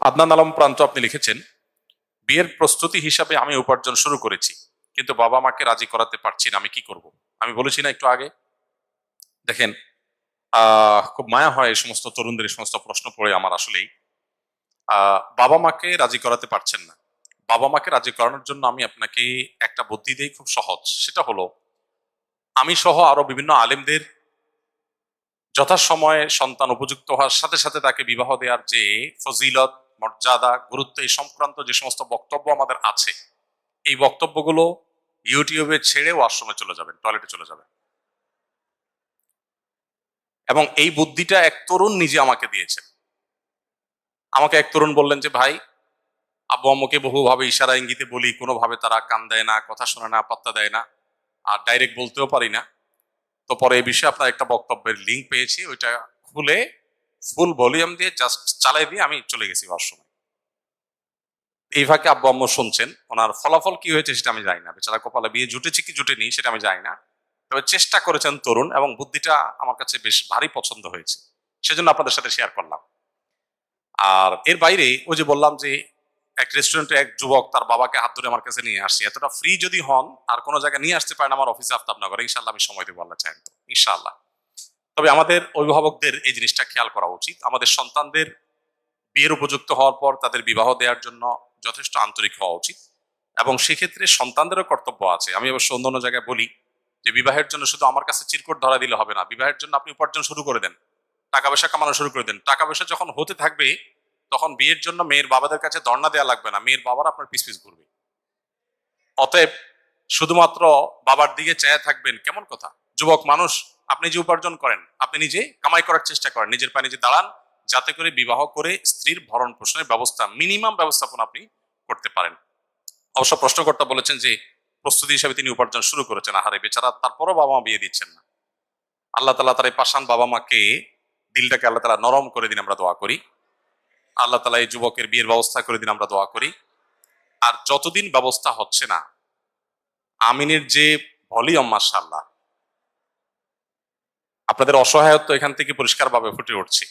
আদনান আলম প্রান্ত আপনি লিখেছেন, বিয়ের প্রস্তুতি হিসাবে আমি উপার্জন শুরু করেছি, কিন্তু বাবা মাকে রাজি করাতে পারছি না, আমি কি করব? আমি বলেছি না একটু আগে, দেখেন, খুব মায়া হয় এই সমস্ত তরুণদের এই সমস্ত প্রশ্ন পড়ে আমার আসলেই। বাবা মাকে রাজি করাতে পারছেন না, বাবা মাকে রাজি করানোর জন্য আমি আপনাকে একটা বুদ্ধি দিই, খুব সহজ। সেটা হলো, আমি সহ আরো বিভিন্ন আলেমদের যথাসময়ে সন্তান উপযুক্ত হওয়ার সাথে সাথে তাকে বিবাহ দেওয়ার যে ফজিলত, মর্যাদা, গুরুত্ব, এই সংক্রান্ত যে সমস্ত বক্তব্য আমাদের আছে, এই বক্তব্যগুলো ইউটিউবে ছেড়ে ওয়াশরুমে চলে যাবেন, টয়লেটে চলে যাবেন। এবং এই বুদ্ধিটা এক তরুণ নিজে আমাকে দিয়েছেন। আমাকে এক তরুণ বললেন যে, ভাই, আব্বু আম্মুকে বহুভাবে ইশারা ইঙ্গিতে বলি, কোনোভাবে তারা কান দেয় না, কথা শোনে না, পাত্তা দেয় না, আর ডাইরেক্ট বলতেও পারি না। তো পরে এই বিষয়ে আপনার একটা বক্তব্যের লিঙ্ক পেয়েছি, ওইটা খুলে ফুল ভলিউম দিয়ে জাস্ট চালাই দিয়ে আমি চলে গেছি ওয়াশরুমে। এই ফাঁকে আব্বু আম্মু শুনছেন। ওনার ফলাফল কি হয়েছে সেটা আমি জানি না, বেচারা কপালে বিয়ে জুটেছে কি জুটেনি সেটা আমি জানি না। তবে চেষ্টা করেছেন তরুণ, এবং বুদ্ধিটা আমার কাছে বেশ ভারী পছন্দ হয়েছে, সেজন্য আপনাদের সাথে শেয়ার করলাম। আর এর বাইরে ওই যে বললাম যে, এক রেস্টুরেন্টে এক যুবক তার বাবাকে হাত ধরে আমার কাছে নিয়ে আসছে। এতটা ফ্রি যদি হন আর কোনো জায়গায় নিয়ে আসতে পারেন আমার অফিসে আফতাবনগরে, ইনশাল্লাহ আমি সময় দেবো, আল্লাহ চাহেন তো, ইনশাল্লাহ। তবে আমাদের অভিভাবকদের এই জিনিসটা খেয়াল করা উচিত। আমাদের সন্তানদের বিয়ের উপযুক্ত হওয়ার পর তাদের বিবাহ দেওয়ার জন্য যথেষ্ট আন্তরিক হওয়া উচিত, এবং সেক্ষেত্রে সন্তানদেরও কর্তব্য আছে। আমি অবশ্য অন্য অন্য জায়গায় বলি যে, বিবাহের জন্য শুধু আমার কাছে চিরকুট ধরা দিলে হবে না, বিবাহের জন্য আপনি উপার্জন শুরু করে দেন, টাকা পয়সা কামানো শুরু করে দেন। টাকা পয়সা যখন হতে থাকবে, তখন বিয়ের জন্য মেয়ের বাবাদের কাছে ধর্ণা দেওয়া লাগবে না, মেয়ের বাবারা আপনার পিছ পিছ ঘুরবে। অতএব শুধুমাত্র বাবার দিকে চেয়ে থাকবেন, কেমন কথা? যুবক মানুষ, আপনি যে উপার্জন করেন, আপনি নিজে কামাই করার চেষ্টা করেন, নিজের পায়ে নিজে দাঁড়ান, যাতে করে বিবাহ করে স্ত্রীর ভরণ পোষণের ব্যবস্থা, মিনিমাম ব্যবস্থাপনা আপনি করতে পারেন। অবশ্য প্রশ্নকর্তা বলেছেন যে, প্রস্তুতি হিসাবে তিনি উপার্জন শুরু করেছেন। আহারে বেচারা, তারপরও বাবা মা বিয়ে দিচ্ছেন না। আল্লাহ তালা তার এই পাষাণ বাবা মাকে, দিলটাকে আল্লাহ তালা নরম করে দিন, আমরা দোয়া করি। আল্লাহ তালা এই যুবকের বিয়ের ব্যবস্থা করে দিন, আমরা দোয়া করি। আর যতদিন ব্যবস্থা হচ্ছে না, আমিনের যে ভলিউম, মাশাআল্লাহ, আপনাদের অসহায়ত্ব এখান থেকে পরিষ্কারভাবে ফুটে উঠছে।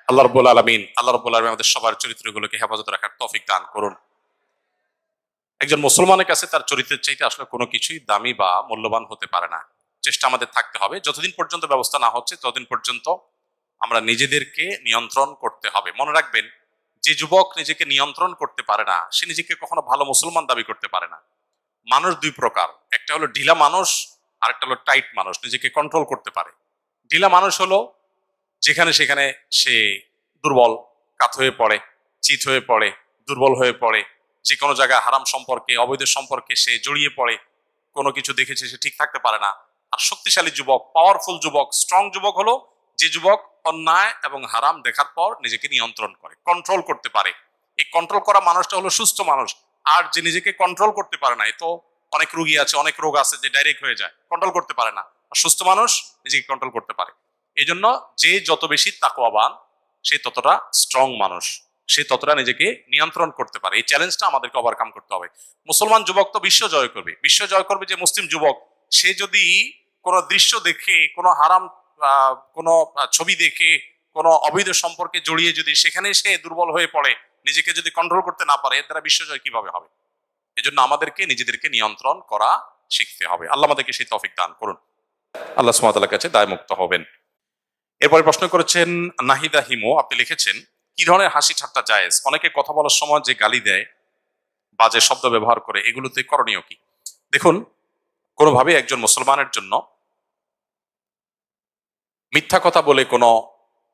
আল্লাহ রাব্বুল আলামিন আমাদের সবার চরিত্রগুলোকে হেফাজত রাখার তৌফিক দান করুন। একজন মুসলমানের কাছে তার চরিত্রের চাইতে আসলে কোনো কিছুই দামি বা মূল্যবান হতে পারে না। চেষ্টা আমাদের থাকতে হবে, যতদিন পর্যন্ত ব্যবস্থা না হচ্ছে ততদিন পর্যন্ত আমরা নিজেদেরকে নিয়ন্ত্রণ করতে হবে। মনে রাখবেন, যে যুবক নিজেকে নিয়ন্ত্রণ করতে পারে না, সে নিজেকে কখনো ভালো মুসলমান দাবি করতে পারে না। মানুষ দুই প্রকার, একটা হলো ঢিলা মানুষ, আর একটা হলো টাইট মানুষ, নিজেকে কন্ট্রোল করতে পারে। ঢিলা মানুষ হলো যেখানে সেখানে সে দুর্বল, কাত হয়ে পড়ে, চিত হয়ে পড়ে, দুর্বল হয়ে পড়ে, যে কোনো জায়গায় হারাম সম্পর্কে, অবৈধ সম্পর্কে সে জড়িয়ে পড়ে, কোনো কিছু দেখেছে সে ঠিক থাকতে পারে না। আর শক্তিশালী যুবক, পাওয়ারফুল যুবক, স্ট্রং যুবক হলো যে যুবক অন্যায় এবং হারাম দেখার পর নিজেকে নিয়ন্ত্রণ করে, কন্ট্রোল করতে পারে। এই কন্ট্রোল করা মানুষটা হলো সুস্থ মানুষ। আর যে নিজেকে কন্ট্রোল করতে পারে না, এ তো অনেক রোগী আছে, অনেক রোগ আছে যে ডাইরেক্ট হয়ে যায়, কন্ট্রোল করতে পারে না। আর সুস্থ মানুষ নিজেকে কন্ট্রোল করতে পারে। এই জন্য যে যত বেশি তাকওয়াবান, সে ততটা স্ট্রং মানুষ, সে ততটা নিজেকে নিয়ন্ত্রণ করতে পারে। এই চ্যালেঞ্জটা আমাদেরকে ওভারকাম করতে হবে। মুসলমান যুবক তো বিশ্ব জয় করবে, বিশ্ব জয় করবে যে মুসলিম যুবক, সে যদি কোনো দৃশ্য দেখে, কোনো হারাম কোনো ছবি দেখে, কোনো অবৈধ সম্পর্কে জড়িয়ে যদি সেখানে সে দুর্বল হয়ে পড়ে, নিজেকে যদি কন্ট্রোল করতে না পারে, এর দ্বারা বিশ্বজয় কিভাবে হবে? এজন্য আমাদেরকে নিজেদেরকে নিয়ন্ত্রণ করা শিখতে হবে। আল্লাহ আমাদেরকে সেই তৌফিক দান করুন। আল্লাহ সুবহানাহু ওয়া তাআলার কাছে দায়মুক্ত হবেন। এরপরে প্রশ্ন করেছেন নাহিদা হিমো, আপনি লিখেছেন, কি ধরনের হাসি ঠাট্টা জায়েজ? অনেকে কথা বলার সময় যে গালি দেয়, বাজে শব্দ ব্যবহার করে, এগুলোতে করণীয় কি? দেখুন, কোনোভাবে একজন মুসলমানের জন্য মিথ্যা কথা বলে কোনো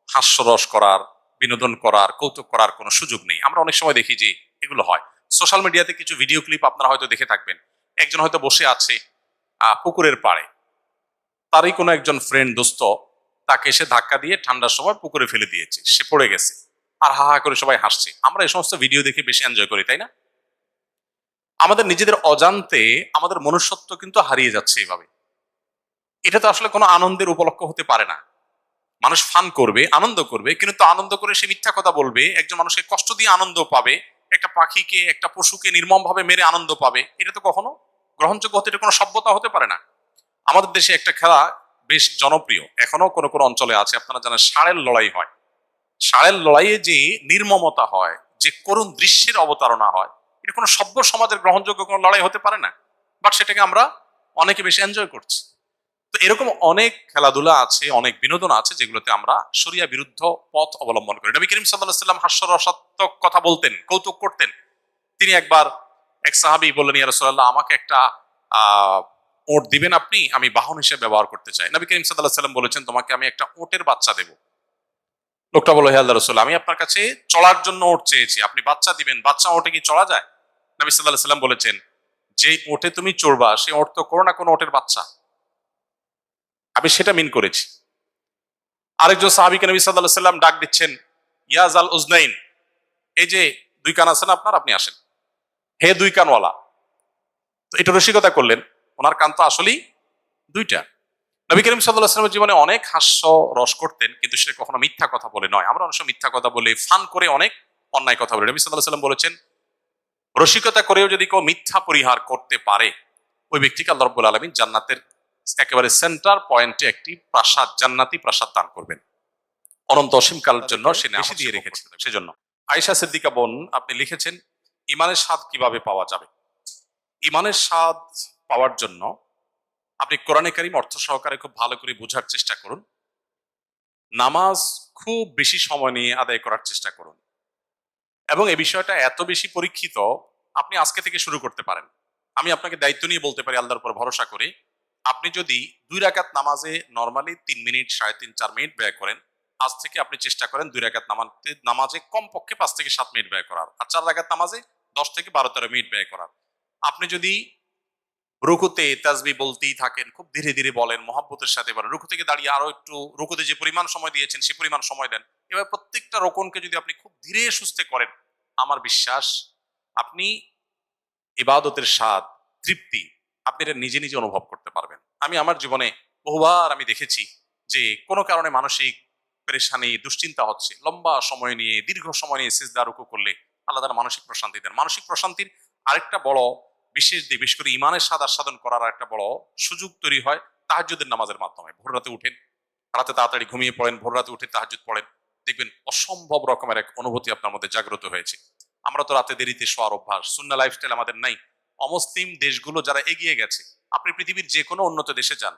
হাস্যরস করার, বিনোদন করার, কৌতুক করার কোনো সুযোগ নেই। আমরা অনেক সময় দেখি যে এগুলো হয়। সোশ্যাল মিডিয়াতে কিছু ভিডিও ক্লিপ আপনারা হয়তো দেখে থাকবেন। একজন হয়তো বসে আছে পুকুরের পাড়ে, তারই কোনো একজন ফ্রেন্ড, দোস্ত, তাকে এসে ধাক্কা দিয়ে ঠান্ডার সময় পুকুরে ফেলে দিয়েছে, সে পড়ে গেছে, আর হা হা করে সবাই হাসছে। আমরা এই সমস্ত ভিডিও দেখে বেশি এনজয় করি, তাই না? আমাদের নিজেদের অজান্তে আমাদের মনুষ্যত্ব কিন্তু হারিয়ে যাচ্ছে এইভাবে। এটা তো আসলে কোনো আনন্দের উপলক্ষ হতে পারে না। মানুষ ফান করবে, আনন্দ করবে, কিন্তু আনন্দ করে সে মিথ্যা কথা বলবে, একজন মানুষকে কষ্ট দিয়ে আনন্দ পাবে, একটা পাখিকে, একটা পশুকে নির্মম ভাবে মেরে আনন্দ পাবে, এটা তো কখনো গ্রহণযোগ্য হতে, এটা কোনো সভ্যতা হতে পারে না। আমাদের দেশে একটা খেলা বেশ জনপ্রিয়, এখনো কোনো কোনো অঞ্চলে আছে, আপনারা জানেন, ষাঁড়ের লড়াই হয়। ষাঁড়ের লড়াইয়ে যে নির্মমতা হয়, যে করুণ দৃশ্যের অবতারণা হয়, এটা কোনো সভ্য সমাজের গ্রহণযোগ্য কোনো লড়াই হতে পারে না, বাট সেটাকে আমরা অনেকে বেশি এনজয় করছি। তো এরকম অনেক খেলাধুলা আছে, অনেক বিনোদন আছে যেগুলোতে আমরা শরিয়া বিরুদ্ধ পথ অবলম্বন করি। নবী করিম সাল্লাল্লাহু আলাইহি সাল্লাম হাস্যরসাত্মক কথা বলতেন, কৌতুক করতেন। তিনি একবার এক সাহাবী বললেন, ইয়া রাসূলুল্লাহ, আমাকে একটা ওট দিবেন আপনি, আমি বাহন হিসেবে ব্যবহার করতে চাই। নবী করিম সাল্লাল্লাহু আলাইহি সাল্লাম বলেছেন, তোমাকে আমি একটা ওটের বাচ্চা দেব। লোকটা বলল, হে আল্লাহর রাসূল, আমি আপনার কাছে চড়ার জন্য ওট চেয়েছি, আপনি বাচ্চা দিবেন, বাচ্চা ওটে কি চড়া যায়? নবী সাল্লাল্লাহু আলাইহি সাল্লাম বলেছেন, যে ওটে তুমি চড়বা সেই ওট তো কোনো না কোনো ওটের বাচ্চা, আমি সেটা মিন করেছি। আরেকজন সাহাবীকে নবী সাল্লাল্লাহু আলাইহি সাল্লাম ডাক দিচ্ছেন, ইয়া জাল উজনাইন, এই যে দুই কান আছেন আপনার, আপনি আসেন, হে দুই কানওয়ালা। তো এটা রসিকতা করলেন, ওনার কান তো আসলেই দুইটা। নবী করিম সাল্লাল্লাহু আলাইহি ওয়াসাল্লামের জীবনে অনেক হাস্য রস করতেন, কিন্তু সেটা কখনো মিথ্যা কথা বলে নয়। আমরা অনেক সময় মিথ্যা কথা বলে, ফান করে অনেক অন্যায় কথা বলি। নবী সাল্লাল্লাহু আলাইহি ওয়াসাল্লাম বলেছেন, রসিকতা করেও যদি কেউ মিথ্যা পরিহার করতে পারে, ওই ব্যক্তিকে আল্লাহ রাব্বুল আলামিন জান্নাতের একেবারে সেন্টার পয়েন্টে একটি প্রাসাদ, জান্নাতি প্রাসাদ দান করবেন, অনন্ত অসীমকালের জন্য সে বেশি দিয়ে রেখেছেন। সেজন্য আয়েশা সিদ্দিকা বোন, আপনি লিখেছেন, ইমানের স্বাদ কিভাবে পাওয়া যাবে? ইমানের স্বাদ পাওয়ার জন্য আপনি কোরআনে কারীম অর্থ সহকারে খুব ভালো করে বোঝার চেষ্টা করুন, নামাজ খুব বেশি সময় নিয়ে আদায় করার চেষ্টা করুন, এবং এই বিষয়টা এত বেশি পরীক্ষিত, আপনি আজকে থেকে শুরু করতে পারেন। আমি আপনাকে দায়িত্ব নিয়ে বলতে পারি, আল্লাহর উপর ভরসা করে, আপনি যদি 2 রাকাত নামাজে নরমালি 3 মিনিট, 3.5-4 মিনিট ব্যয় করেন, আজ থেকে আপনি চেষ্টা করেন 2 রাকাত নামাজে কমপক্ষে 5 থেকে 7 মিনিট ব্যয় করার, আর 4 রাকাত নামাজে 10 থেকে 12-13 মিনিট ব্যয় করার। আপনি যদি রুকুতে তাসবিহ বলতেই থাকেন, খুব ধীরে ধীরে বলেন, মহব্বতের সাথে বলেন, রুকু থেকে দাঁড়িয়ে আরো একটু রুকুতে যে পরিমাণ সময় দিয়েছেন সে পরিমাণ সময় দেন, এবার প্রত্যেকটা রোকনকে যদি আপনি খুব ধীরে সুস্থে করেন, আমার বিশ্বাস আপনি ইবাদতের স্বাদ, তৃপ্তি আপনি এটা নিজে নিজে অনুভব করতে পারবেন। আমি আমার জীবনে বহুবার আমি দেখেছি যে কোনো কারণে মানসিক পেরেশানি, দুশ্চিন্তা হচ্ছে, লম্বা সময় নিয়ে, দীর্ঘ সময় নিয়ে সিজদা রুকু করলে আল্লাহ তাআলা মানসিক প্রশান্তি দেন। মানসিক প্রশান্তির আরেকটা বড় বিশেষ দিক, বিশেষ করে ইমানের স্বাদ আস্বাদন করার একটা বড় সুযোগ তৈরি হয় তাহাজ্জুদের নামাজের মাধ্যমে। ভোর রাতে উঠেন, রাতে তাড়াতাড়ি ঘুমিয়ে পড়েন, ভোর রাতে উঠে তাহাজ্জুদ পড়েন, দেখবেন অসম্ভব রকমের এক অনুভূতি আপনার মধ্যে জাগ্রত হয়েছে। আমরা তো রাতে দেরিতে শোয়ার অভ্যাস, সুন্নাহ লাইফস্টাইল আমাদের নাই। অমুসলিম দেশগুলো যারা এগিয়ে গেছে, আপনি পৃথিবীর যে কোনো উন্নত দেশে যান,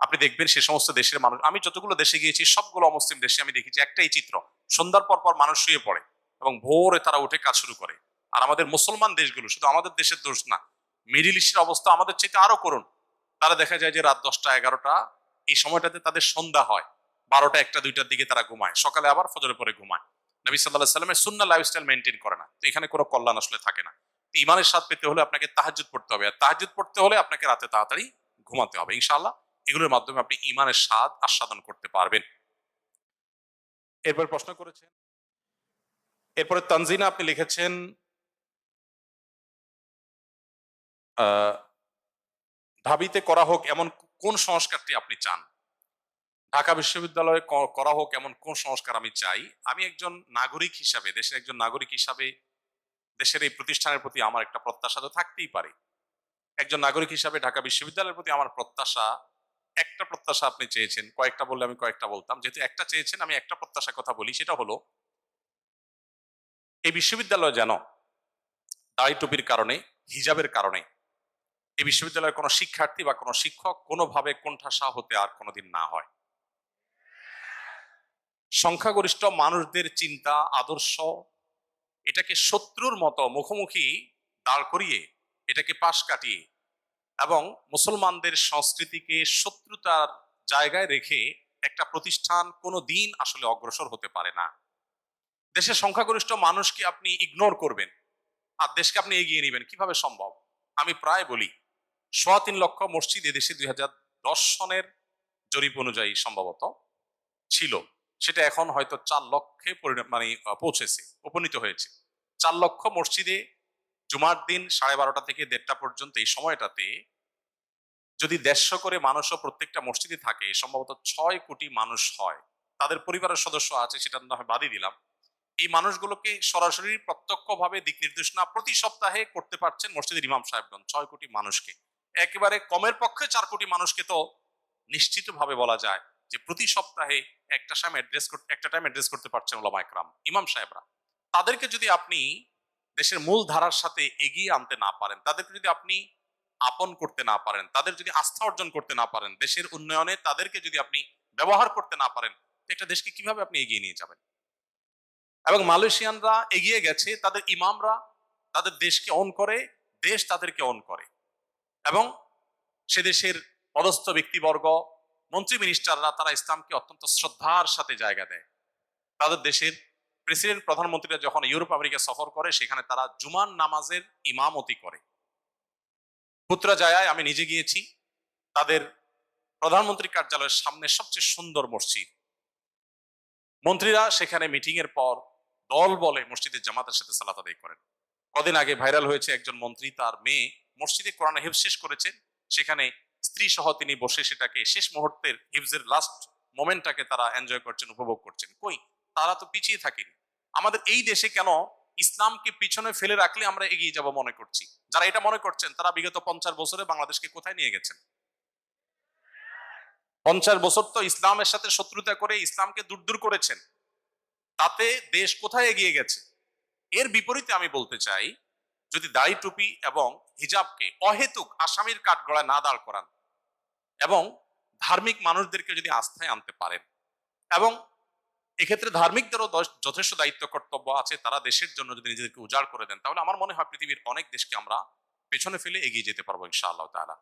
আপনি দেখবেন সে সমস্ত দেশের মানুষ, আমি যতগুলো দেশে গিয়েছি সবগুলো অমুসলিম দেশে আমি দেখেছি একটাই চিত্র, সন্ধ্যার পর পর মানুষ শুয়ে পড়ে এবং ভোরে তারা উঠে কাজ শুরু করে। আর আমাদের মুসলমান দেশগুলো, শুধু আমাদের দেশের দোষ না, মিডিল ইস্টের অবস্থা আমাদের চাইতে আরো করুন। তারা দেখা যায় যে রাত 10টা 11টা এই সময়টাতে তাদের সন্ধ্যা হয়, 12টা 1টা 2টার দিকে তারা ঘুমায়, সকালে আবার ফজরের পরে ঘুমায়। নবী সাল্লাল্লাহু আলাইহি সাল্লামের সুন্নাহ লাইফস্টাইল মেইনটেইন করে না, তো এখানে কোনো কল্যাণ আসলে থাকে না। ইমানের স্বাদ পেতে হলে আপনাকে তাহাজ্জুদ পড়তে হবে, আর তাহাজ্জুদ পড়তে হলে আপনাকে রাতে তাড়াতাড়ি ঘুমাতে হবে। ইনশাআল্লাহ এগুলোর মাধ্যমে আপনি ইমানের স্বাদ আস্বাদন করতে পারবেন। এরপর প্রশ্ন করেছেন, এরপরে তানজিনা আপনি লিখেছেন, ঢাবিতে করা হোক এমন কোন সংস্কারটি আপনি চান? ঢাকা বিশ্ববিদ্যালয়ে করা হোক এমন কোন সংস্কার আমি চাই? আমি একজন নাগরিক হিসাবে, দেশের একজন নাগরিক হিসাবে দেশের এই প্রতিষ্ঠানের প্রতি আমার একটা প্রত্যাশা তো থাকতেই পারে। একজন নাগরিক হিসাবে ঢাকা বিশ্ববিদ্যালয়ের প্রতি আমার প্রত্যাশা, একটা প্রত্যাশা আপনি চেয়েছেন, কয়েকটা বললে আমি কয়েকটা বলতাম, যেহেতু একটা চেয়েছেন আমি একটা প্রত্যাশার কথা বলি, সেটা হলো এই বিশ্ববিদ্যালয় যেন দাড়ি টুপির কারণে, হিজাবের কারণে এই বিশ্ববিদ্যালয়ের কোনো শিক্ষার্থী বা কোনো শিক্ষক কোনোভাবে কোণঠাসা হতে আর কোনোদিন না হয়। সংখ্যাগরিষ্ঠ মানুষদের চিন্তা, আদর্শ, এটাকে শত্রুর মতো মুখোমুখি দাঁড় করিয়ে, এটাকে পাশ কাটিয়ে এবং মুসলমানদের সংস্কৃতিকে শত্রুতার জায়গায় রেখে একটা প্রতিষ্ঠান কোনো দিন আসলে অগ্রসর হতে পারে না। দেশের সংখ্যাগরিষ্ঠ মানুষকে আপনি ইগনোর করবেন আর দেশকে আপনি এগিয়ে নেবেন, কিভাবে সম্ভব? আমি প্রায় বলি, 3.25 লক্ষ মসজিদ এদেশে 2010 সনের জরিপ অনুযায়ী সম্ভবত ছিল, সেটা এখন হয়তো 4 লক্ষে পৌঁছেছে, উপনীত হয়েছে। 4 লক্ষ মসজিদে জুমার দিন 12:30 থেকে 1:30 পর্যন্ত এই সময়টাতে যদি 150 করে মানুষও প্রত্যেকটা মসজিদে থাকে, সম্ভবত 6 কোটি মানুষ হয়। তাদের পরিবারের সদস্য আছে, সেটা না হয় বাদই দিলাম। এই মানুষগুলোকে সরাসরি প্রত্যক্ষভাবে দিক নির্দেশনা প্রতি সপ্তাহে করতে পারছেন মসজিদের ইমাম সাহেবগণ। 6 কোটি মানুষকে, একেবারে কমের পক্ষে 4 কোটি মানুষকে তো নিশ্চিতভাবে বলা যায় যে প্রতি সপ্তাহে একটা টাইম অ্যাড্রেস করতে পারছেন ওলামা একরাম, ইমাম সাহেবরা, তাদেরকে যদি আপনি দেশের মূল ধারার সাথে এগিয়ে আনতে না পারেন, তাদেরকে যদি আপনি আপন করতে না পারেন, তাদের যদি আস্থা অর্জন করতে না পারেন, দেশের উন্নয়নে তাদেরকে যদি আপনি ব্যবহার করতে না পারেন, একটা দেশকে কিভাবে আপনি এগিয়ে নিয়ে যাবেন? এবং মালয়েশিয়ানরা এগিয়ে গেছে, তাদের ইমামরা তাদের দেশকে অন করে, দেশ তাদেরকে অন করে, এবং সে দেশের পদস্থ ব্যক্তিবর্গ, মন্ত্রী মিনিস্টাররা তারা ইসলামকে অত্যন্ত শ্রদ্ধার সাথে জায়গা দেয়। তাদের দেশের প্রেসিডেন্ট প্রধানমন্ত্রীরা যখন ইউরোপ আমেরিকা সফর করে, সেখানে তারা জুমার নামাজের ইমামতি করে। পুত্রাজায়ায় আমি নিজে গিয়েছি, তাদের প্রধানমন্ত্রী কার্যালয়ের সামনে সবচেয়ে সুন্দর মসজিদ, মন্ত্রীরা সেখানে মিটিং এর পর দল বলে মসজিদের জামাতের সাথে সালাত আদায় করেন। কদিন আগে ভাইরাল হয়েছে একজন মন্ত্রী, তার মেয়ে মসজিদে কোরআন হিফজ শেষ করেছেন, সেখানে স্ত্রী সহ তিনি বসে সেটাকে শেষ মুহূর্তের হিফজের লাস্ট মোমেন্টটাকে তারা এনজয় করছেন, উপভোগ করছেন। কই, তারা তো পিছিয়ে থাকেনি। আমাদের এই দেশে কেন ইসলামকে পিছনে ফেলে রাখলে আমরা এগিয়ে যাব মনে করছি? যারা এটা মনে করছেন তারা বিগত 50 বছরে বাংলাদেশকে কোথায় নিয়ে গেছেন? 50 বছর তো ইসলামের সাথে শত্রুতা করে ইসলামকে দূর দূর করেছেন, তাতে দেশ কোথায় এগিয়ে গেছে? এর বিপরীতে আমি বলতে চাই, যদি দাড়ি টুপি এবং হিজাবকে অহেতুক আসামির কাঠগড়ায় না দাঁড় করান, এবং ধার্মিক মানুষদেরকে যদি আস্থায় আনতে পারেন, এবং এক্ষেত্রে ধার্মিকদেরও যথেষ্ট দায়িত্ব কর্তব্য আছে, তারা দেশের জন্য যদি নিজেদেরকে উজাড় করে দেন, তাহলে আমার মনে হয় পৃথিবীর অনেক দেশকে আমরা পেছনে ফেলে এগিয়ে যেতে পারবো ইনশাআল্লাহ তাআলা।